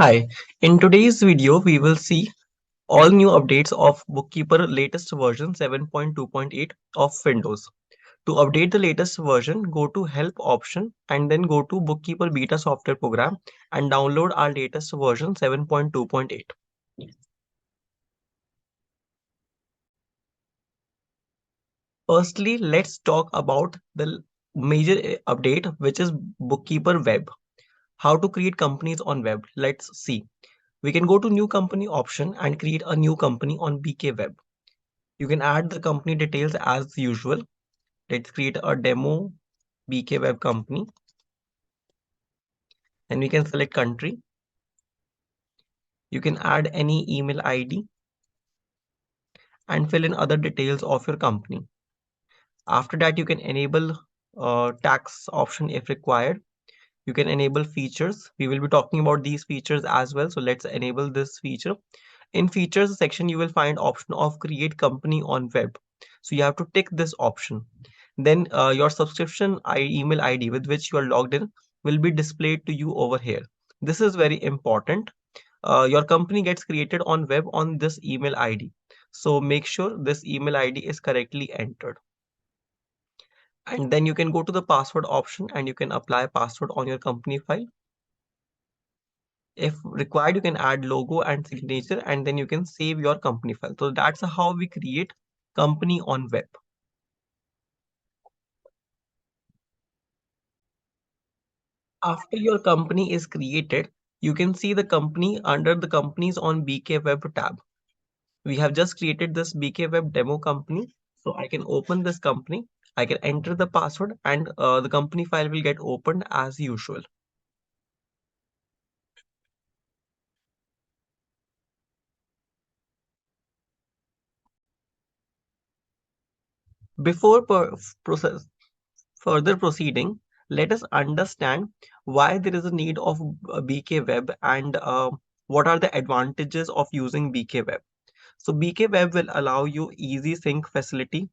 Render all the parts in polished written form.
Hi, in today's video, we will see all new updates of Bookkeeper latest version 7.2.8 of Windows. To update the latest version, go to Help option and then go to Bookkeeper Beta Software Program and download our latest version 7.2.8. Firstly, let's talk about the major update, which is Bookkeeper Web. How to create companies on web. Let's see. We can go to New Company option and create a new company on BKWeb. You can add the company details as usual. Let's create a demo BKWeb company and we can select country. You can add any email ID and fill in other details of your company. After that, you can enable tax option if required. You can enable features. We will be talking about these features as well. So let's enable this feature. In features section, you will find option of create company on web. So you have to tick this option. Then your subscription email ID with which you are logged in will be displayed to you over here. This is very important. Your company gets created on web on this email ID. So make sure this email ID is correctly entered. And then you can go to the password option and you can apply password on your company file. If required, you can add logo and signature and then you can save your company file. So that's how we create company on web. After your company is created, you can see the company under the companies on BKWeb tab. We have just created this BKWeb demo company. So I can open this company. I can enter the password and the company file will get opened as usual. Before process further proceeding, let us understand why there is a need of BKWeb and what are the advantages of using BKWeb. So BKWeb will allow you easy sync facility.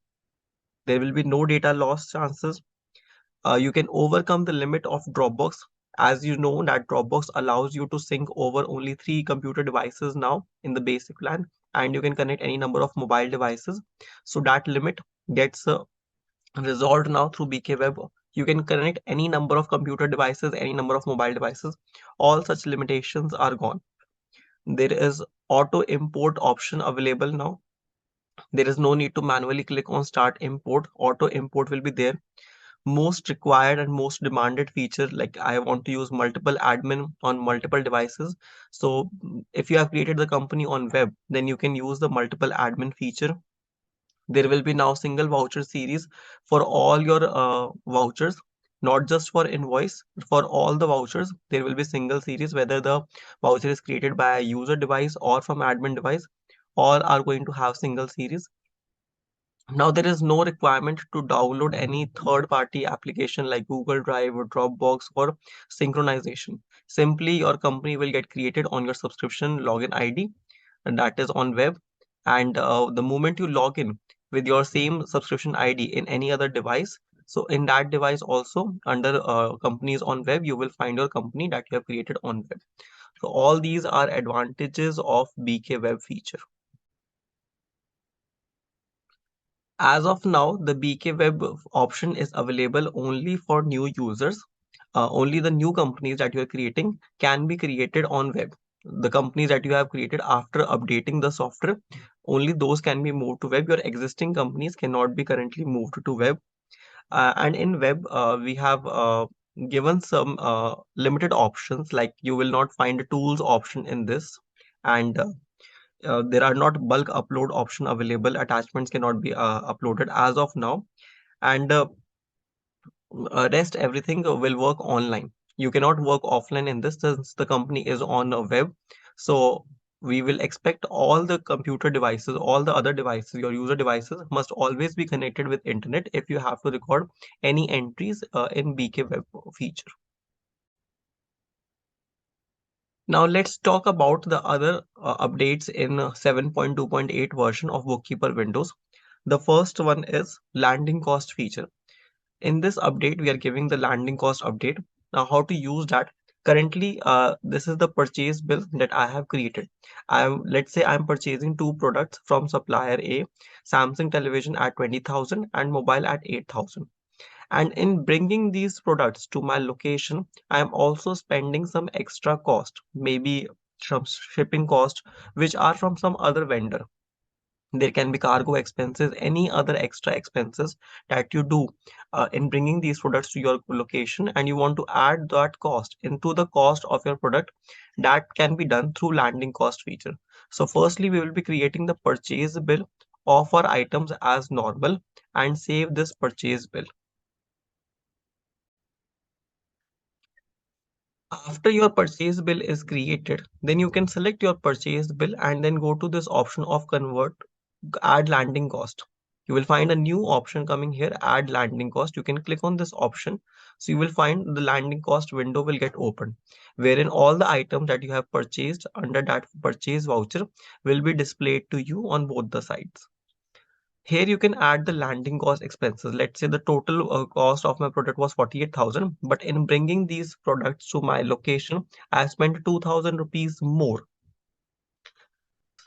There will be no data loss chances. You can overcome the limit of Dropbox. As you know that Dropbox allows you to sync over only 3 computer devices now in the basic plan, and you can connect any number of mobile devices. So that limit gets resolved now through BKWeb. You can connect any number of computer devices, any number of mobile devices. All such limitations are gone. There is auto import option available now. There is no need to manually click on start import. Auto import will be there. Most required and most demanded feature, like I want to use multiple admin on multiple devices. So if you have created the company on web, then you can use the multiple admin feature. There will be now single voucher series for all your vouchers, not just for invoice. For all the vouchers there will be single series, whether the voucher is created by a user device or from admin device. All are going to have single series. Now there is no requirement to download any third-party application like Google Drive or Dropbox for synchronization. Simply your company will get created on your subscription login ID, and that is on web. And the moment you log in with your same subscription ID in any other device, so in that device also under companies on web, you will find your company that you have created on web. So all these are advantages of BKWeb feature. As of now, the BKWeb option is available only for new users. Only the new companies that you are creating can be created on web. The companies that you have created after updating the software, only those can be moved to web. Your existing companies cannot be currently moved to web. And in web, we have given some limited options, like you will not find a tools option in this. And there are not bulk upload option available. Attachments cannot be uploaded as of now. And rest everything will work online. You cannot work offline in this since the company is on a web. So we will expect all the computer devices, all the other devices, your user devices must always be connected with internet if you have to record any entries in BKWeb feature. Now let's talk about the other updates in 7.2.8 version of Bookkeeper Windows. The first one is landing cost feature. In this update, we are giving the landing cost update. Now, how to use that? Currently, this is the purchase bill that I have created. Let's say I'm purchasing two products from supplier A, Samsung television at 20,000 and mobile at 8,000. And in bringing these products to my location, I am also spending some extra cost, maybe some shipping cost, which are from some other vendor. There can be cargo expenses, any other extra expenses that you do in bringing these products to your location, and you want to add that cost into the cost of your product. That can be done through landing cost feature. So firstly, we will be creating the purchase bill of our items as normal and save this purchase bill. After your purchase bill is created, then you can select your purchase bill and then go to this option of convert, add landing cost. You will find a new option coming here, add landing cost. You can click on this option. So you will find the landing cost window will get opened, wherein all the items that you have purchased under that purchase voucher will be displayed to you on both the sides. Here you can add the landing cost expenses. Let's say the total cost of my product was 48,000, but in bringing these products to my location, I spent 2,000 rupees more.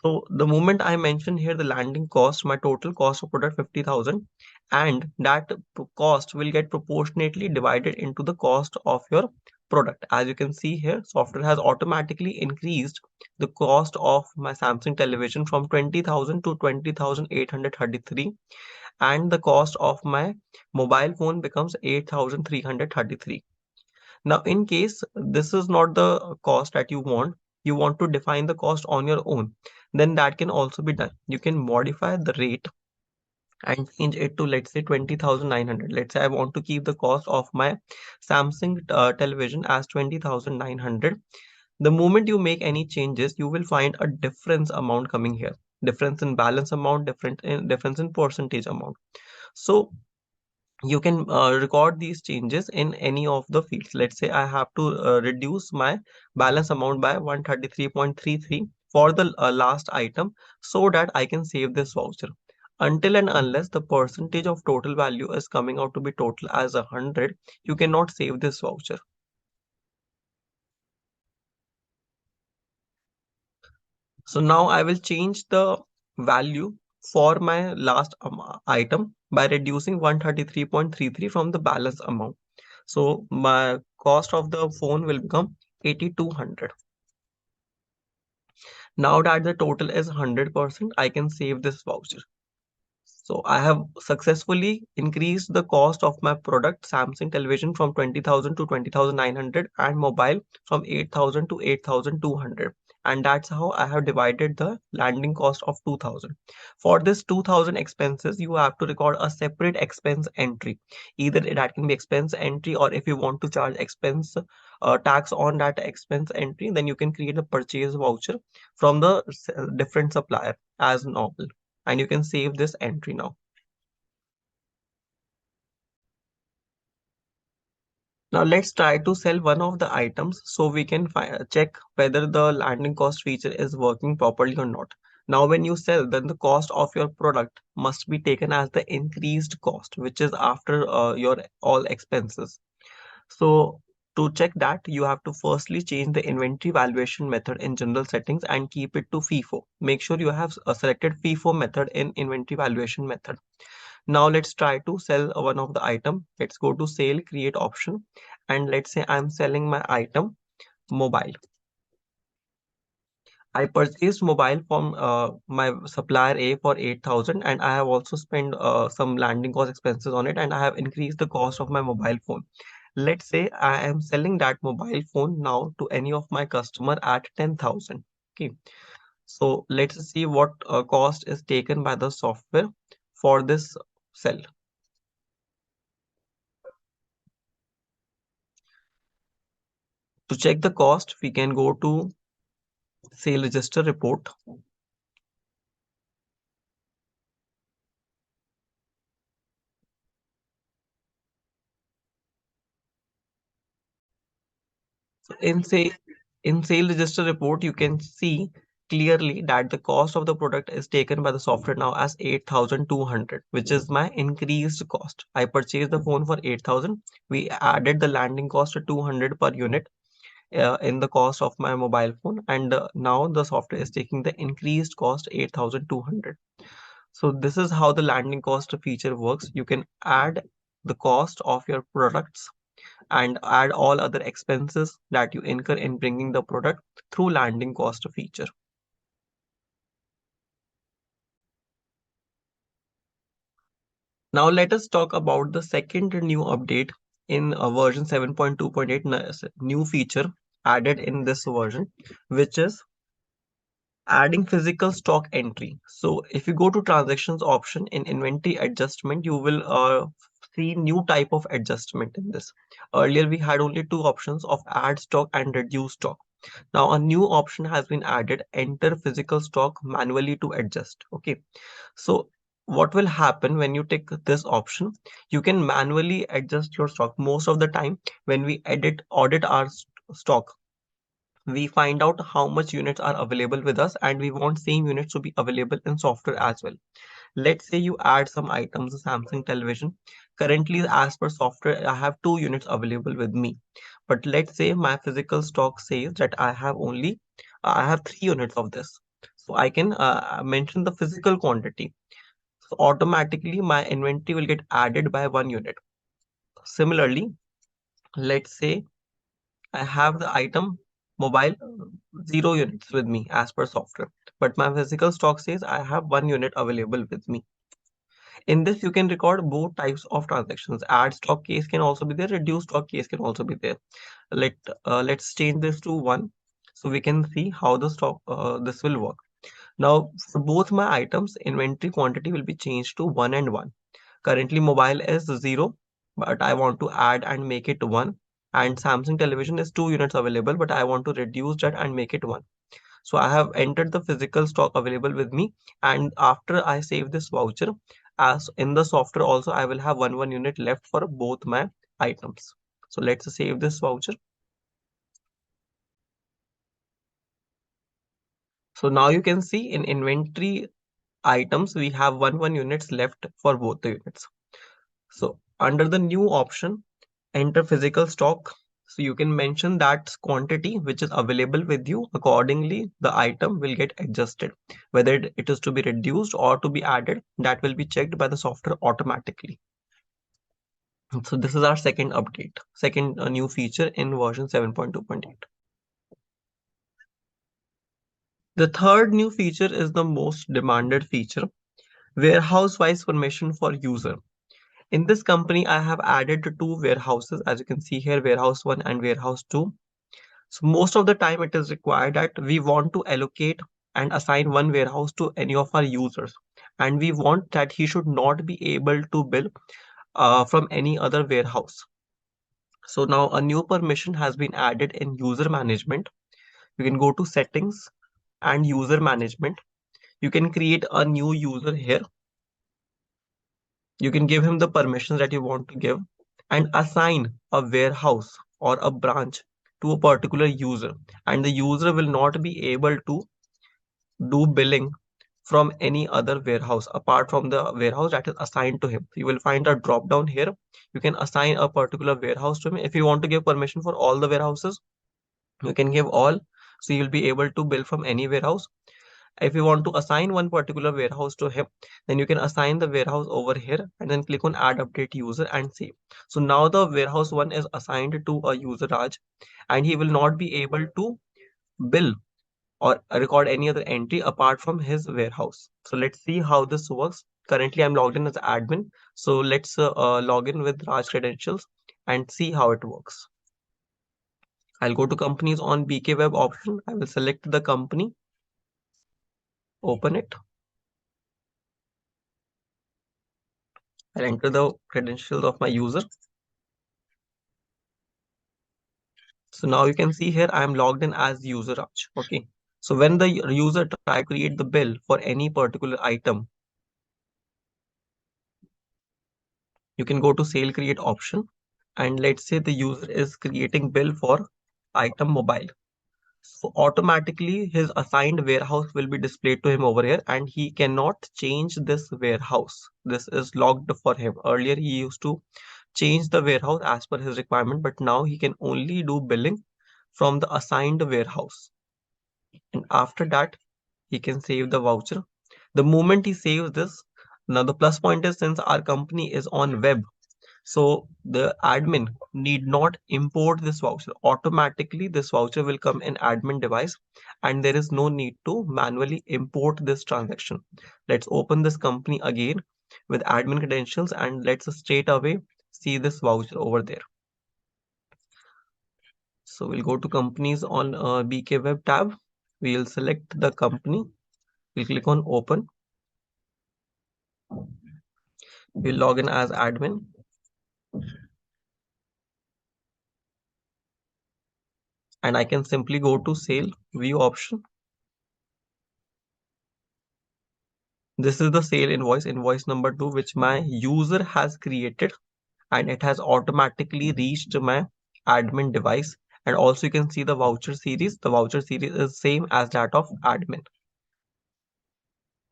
So the moment I mention here the landing cost, my total cost of product 50,000, and that cost will get proportionately divided into the cost of your product. As you can see here, software has automatically increased the cost of my Samsung television from 20,000 to 20,833, and the cost of my mobile phone becomes 8,333. Now, in case this is not the cost that you want to define the cost on your own, then that can also be done. You can modify the rate and change it to, let's say, 20,900. Let's say I want to keep the cost of my Samsung television as 20,900. The moment you make any changes, you will find a difference amount coming here. Difference in balance amount, difference in percentage amount. So you can record these changes in any of the fields. Let's say I have to reduce my balance amount by 133.33 for the last item so that I can save this voucher. Until and unless the percentage of total value is coming out to be total as 100, you cannot save this voucher. So now I will change the value for my last item by reducing 133.33 from the balance amount. So my cost of the phone will become 8,200. Now that the total is 100%, I can save this voucher. So I have successfully increased the cost of my product Samsung television from 20,000 to 20,900 and mobile from 8,000 to 8,200. And that's how I have divided the landing cost of 2,000. For this 2,000 expenses, you have to record a separate expense entry. Either that can be expense entry, or if you want to charge expense tax on that expense entry, then you can create a purchase voucher from the different supplier as normal, and you can save this entry now. Now let's try to sell one of the items so we can check whether the landing cost feature is working properly or not. Now when you sell, then the cost of your product must be taken as the increased cost, which is after your all expenses. So to check that, you have to firstly change the inventory valuation method in general settings and keep it to FIFO. Make sure you have selected FIFO method in inventory valuation method. Now let's try to sell one of the item. Let's go to sale create option, and let's say I'm selling my item mobile. I purchased mobile from my supplier A for 8,000, and I have also spent some landing cost expenses on it, and I have increased the cost of my mobile phone. Let's say I am selling that mobile phone now to any of my customer at 10,000. Okay, so let's see what cost is taken by the software for this sell. To check the cost, we can go to sale register report. So in sale register report, you can see clearly that the cost of the product is taken by the software now as 8,200, which is my increased cost. I purchased the phone for 8,000. We added the landing cost to 200 per unit, in the cost of my mobile phone, and now the software is taking the increased cost 8,200. So this is how the landing cost feature works. You can add the cost of your products and add all other expenses that you incur in bringing the product through landing cost feature. Now let us talk about the second new update in version 7.2.8, new feature added in this version, which is adding physical stock entry. So if you go to transactions option in inventory adjustment, you will see new type of adjustment in this. Earlier we had only two options of add stock and reduce stock. Now a new option has been added, enter physical stock manually to adjust. Okay, so what will happen when you take this option? You can manually adjust your stock. Most of the time when we audit our stock, we find out how much units are available with us, and we want same units to be available in software as well. Let's say you add some items, a Samsung television. Currently, as per software, I have 2 units available with me. But let's say my physical stock says that I have 3 units of this. So I can mention the physical quantity. So automatically my inventory will get added by 1 unit. Similarly, let's say I have the item mobile 0 units with me as per software, but my physical stock says I have 1 unit available with me. In this, you can record both types of transactions. Add stock case can also be there, reduce stock case can also be there. Let's change this to 1 so we can see how the stock this will work. Now, for both my items, inventory quantity will be changed to 1 and 1. Currently, mobile is 0, but I want to add and make it 1. And Samsung television is 2 units available, but I want to reduce that and make it 1. So I have entered the physical stock available with me. And after I save this voucher, as in the software also, I will have 1 unit left for both my items. So let's save this voucher. So now you can see in inventory items, we have 1 units left for both the units. So under the new option, enter physical stock. So you can mention that quantity which is available with you. Accordingly, the item will get adjusted. Whether it is to be reduced or to be added, that will be checked by the software automatically. So this is our second update, second new feature in version 7.2.8. The third new feature is the most demanded feature, warehouse-wise permission for user. In this company, I have added 2 warehouses, as you can see here, warehouse 1 and warehouse 2. So most of the time it is required that we want to allocate and assign one warehouse to any of our users. And we want that he should not be able to bill from any other warehouse. So now a new permission has been added in user management. You can go to settings and user management. You can create a new user here. You can give him the permissions that you want to give and assign a warehouse or a branch to a particular user. And the user will not be able to do billing from any other warehouse apart from the warehouse that is assigned to him. You will find a drop down here. You can assign a particular warehouse to him. If you want to give permission for all the warehouses, you can give all. So you'll be able to bill from any warehouse. If you want to assign one particular warehouse to him, then you can assign the warehouse over here and then click on add update user and save. So now the warehouse 1 is assigned to a user Raj, and he will not be able to bill or record any other entry apart from his warehouse. So let's see how this works. Currently, I'm logged in as admin. So let's log in with Raj credentials and see how it works. I'll go to companies on BKWeb option. I will select the company, open it. I'll enter the credentials of my user. So now you can see here I am logged in as user Raj. Okay. So when the user try to create the bill for any particular item, you can go to sale create option, and let's say the user is creating bill for item mobile. So automatically his assigned warehouse will be displayed to him over here, and he cannot change this warehouse. This is logged for him. Earlier he used to change the warehouse as per his requirement, but now he can only do billing from the assigned warehouse. And after that, he can save the voucher. The moment he saves this, now the plus point is since our company is on web, so the admin need not import this voucher. Automatically, this voucher will come in admin device and there is no need to manually import this transaction. Let's open this company again with admin credentials and let's straight away see this voucher over there. So we'll go to companies on BKWeb tab. We'll select the company. We'll click on open. We'll log in as admin. And I can simply go to sale view option. This is the sale invoice, invoice number 2, which my user has created and it has automatically reached my admin device. And also you can see the voucher series. The voucher series is same as that of admin.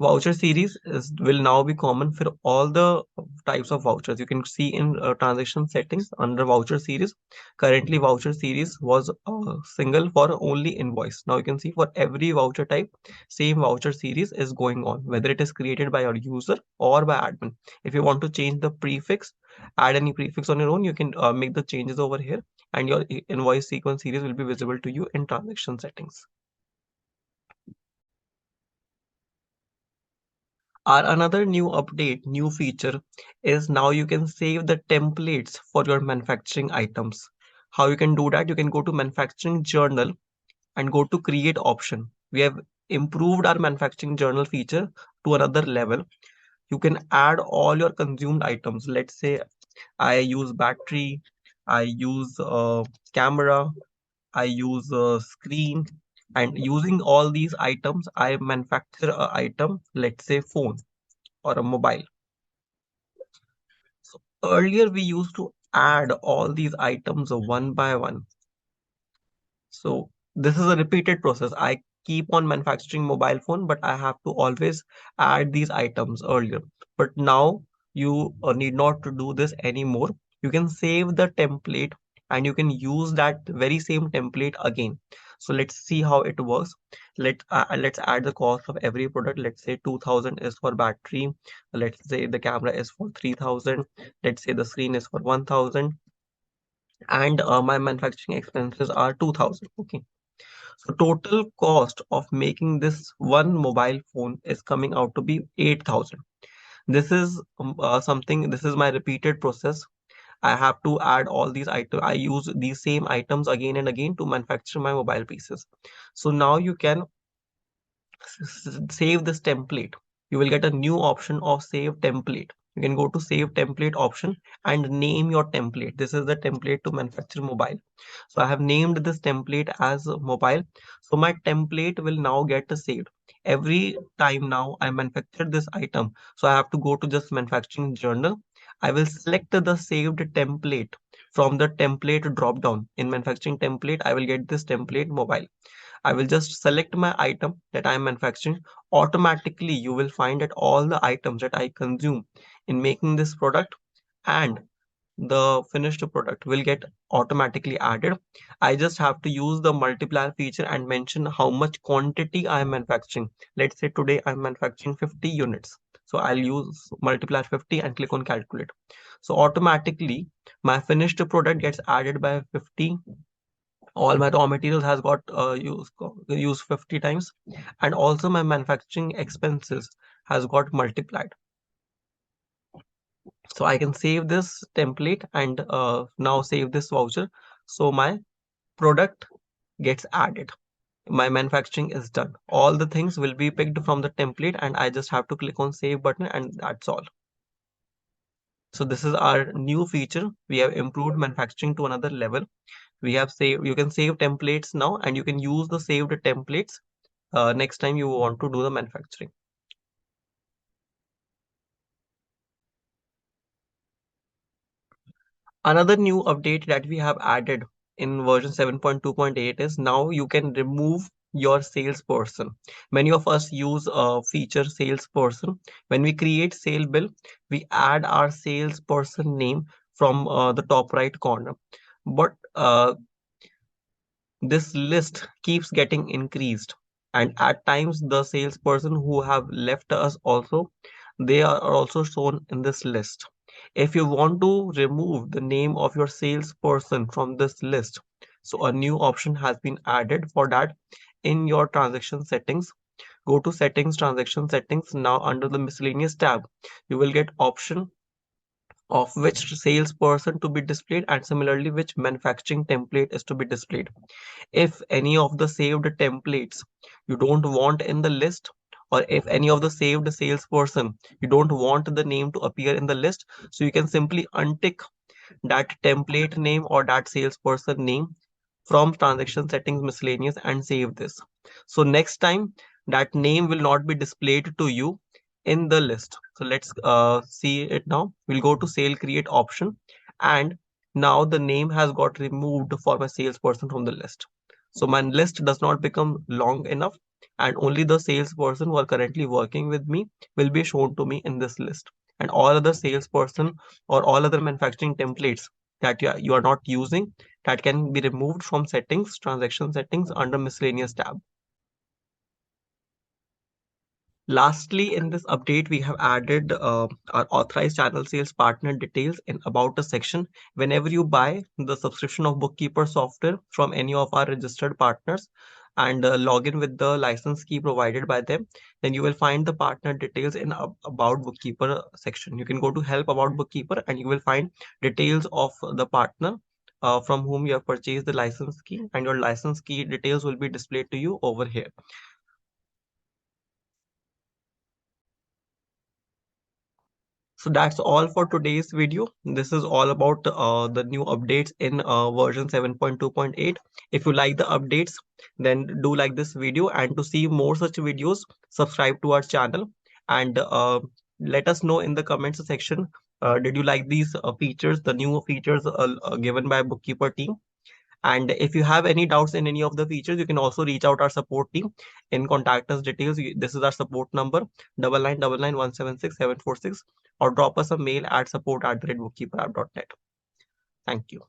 Voucher series will now be common for all the types of vouchers. You can see in transaction settings under voucher series. Currently, voucher series was single for only invoice. Now you can see for every voucher type, same voucher series is going on, whether it is created by your user or by admin. If you want to change the prefix, add any prefix on your own, you can make the changes over here, and your invoice sequence series will be visible to you in transaction settings. Our another new update, new feature is now you can save the templates for your manufacturing items. How you can do that? You can go to manufacturing journal and go to create option. We have improved our manufacturing journal feature to another level. You can add all your consumed items. Let's say I use battery, I use camera, I use a screen, and using all these items, I manufacture a item, let's say phone or a mobile. So earlier we used to add all these items one by one. So this is a repeated process. I keep on manufacturing mobile phone, but I have to always add these items earlier. But now you need not to do this anymore. You can save the template and you can use that very same template again. So let's see how it works. Let's add the cost of every product. Let's say 2000 is for battery. Let's say the camera is for 3000. Let's say the screen is for 1000 and my manufacturing expenses are 2000. Okay, so total cost of making this one mobile phone is coming out to be 8000. This is something, this is my repeated process. I have to add all these items. I use these same items again and again to manufacture my mobile pieces. So now you can save this template. You will get a new option of save template. You can go to save template option and name your template. This is the template to manufacture mobile. So I have named this template as mobile. So my template will now get saved. Every time now I manufacture this item, so I have to go to just manufacturing journal. I will select the saved template from the template drop down. In manufacturing template, I will get this template mobile. I will just select my item that I am manufacturing. Automatically, you will find that all the items that I consume in making this product and the finished product will get automatically added. I just have to use the multiplier feature and mention how much quantity I am manufacturing. Let's say today I'm manufacturing 50 units. So I'll use multiplier 50 and click on calculate. So automatically my finished product gets added by 50. All my raw materials has got used 50 times, and also my manufacturing expenses has got multiplied. So I can save this template and now save this voucher. So my product gets added. My manufacturing is done. All the things will be picked from the template and I just have to click on save button and that's all. So this is our new feature. We have improved manufacturing to another level. We have saved, you can save templates now and you can use the saved templates next time you want to do the manufacturing. Another new update that we have added in version 7.2.8 is now you can remove your salesperson. Many of us use a feature salesperson. When we create sale bill, we add our salesperson name from the top right corner. But This list keeps getting increased, and at times the salesperson who have left us also, they are also shown in this list. If you want to remove the name of your salesperson from this list, so a new option has been added for that. In your transaction settings, go to settings, transaction settings. Now under the miscellaneous tab, you will get option of which salesperson to be displayed, and similarly which manufacturing template is to be displayed. If any of the saved templates you don't want in the list, or if any of the saved salesperson you don't want the name to appear in the list, so you can simply untick that template name or that salesperson name from transaction settings miscellaneous and save this. So next time that name will not be displayed to you in the list. So let's see it now. We'll go to sale create option, and now the name has got removed for my salesperson from the list. So my list does not become long enough, and only the salesperson who are currently working with me will be shown to me in this list. And all other salesperson or all other manufacturing templates that you are not using, that can be removed from settings, transaction settings under miscellaneous tab. Lastly, in this update, we have added our authorized channel sales partner details in about a section. Whenever you buy the subscription of Bookkeeper software from any of our registered partners and log in with the license key provided by them, then you will find the partner details in about Bookkeeper section. You can go to help about Bookkeeper and you will find details of the partner from whom you have purchased the license key, and your license key details will be displayed to you over here. So that's all for today's video. This is all about the new updates in version 7.2.8. If you like the updates, then do like this video, and to see more such videos, subscribe to our channel, and let us know in the comments section. Did you like these features, the new features given by Bookkeeper team? And if you have any doubts in any of the features, you can also reach out our support team in contact us details. This is our support number 9999176746, or drop us a mail at support@bookkeeperapp.net. Thank you.